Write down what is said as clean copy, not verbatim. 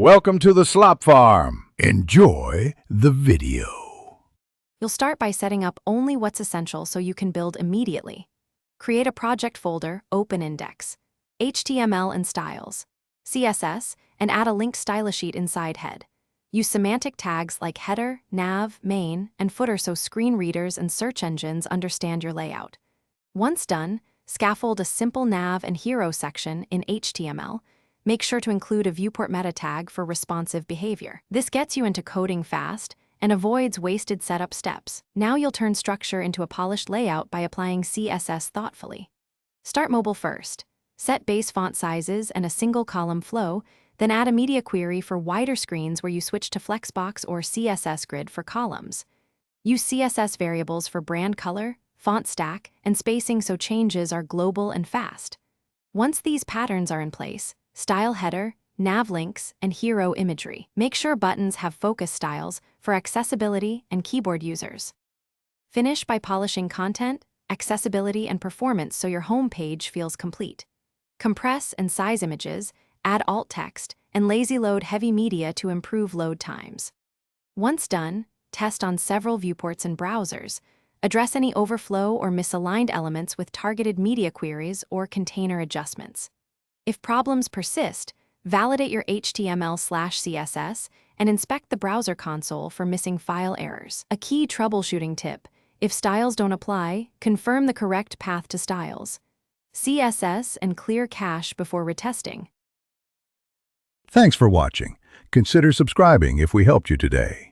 Welcome to the Slop Farm. Enjoy the video. You'll start by setting up only what's essential so you can build immediately. Create a project folder, open index, HTML and styles, CSS, and add a link style sheet inside head. Use semantic tags like header, nav, main, and footer so screen readers and search engines understand your layout. Once done, scaffold a simple nav and hero section in HTML. Make sure to include a viewport meta tag for responsive behavior. This gets you into coding fast and avoids wasted setup steps. Now you'll turn structure into a polished layout by applying CSS thoughtfully. Start mobile first. Set base font sizes and a single column flow, then add a media query for wider screens where you switch to Flexbox or CSS grid for columns. Use CSS variables for brand color, font stack, and spacing so changes are global and fast. Once these patterns are in place, style header, nav links, and hero imagery. Make sure buttons have focus styles for accessibility and keyboard users. Finish by polishing content, accessibility, and performance so your home page feels complete. Compress and size images, add alt text, and lazy load heavy media to improve load times. Once done, test on several viewports and browsers. Address any overflow or misaligned elements with targeted media queries or container adjustments. If problems persist, validate your HTML/CSS and inspect the browser console for missing file errors. A key troubleshooting tip: if styles don't apply, confirm the correct path to styles. CSS and clear cache before retesting. Thanks for watching. Consider subscribing if we helped you today.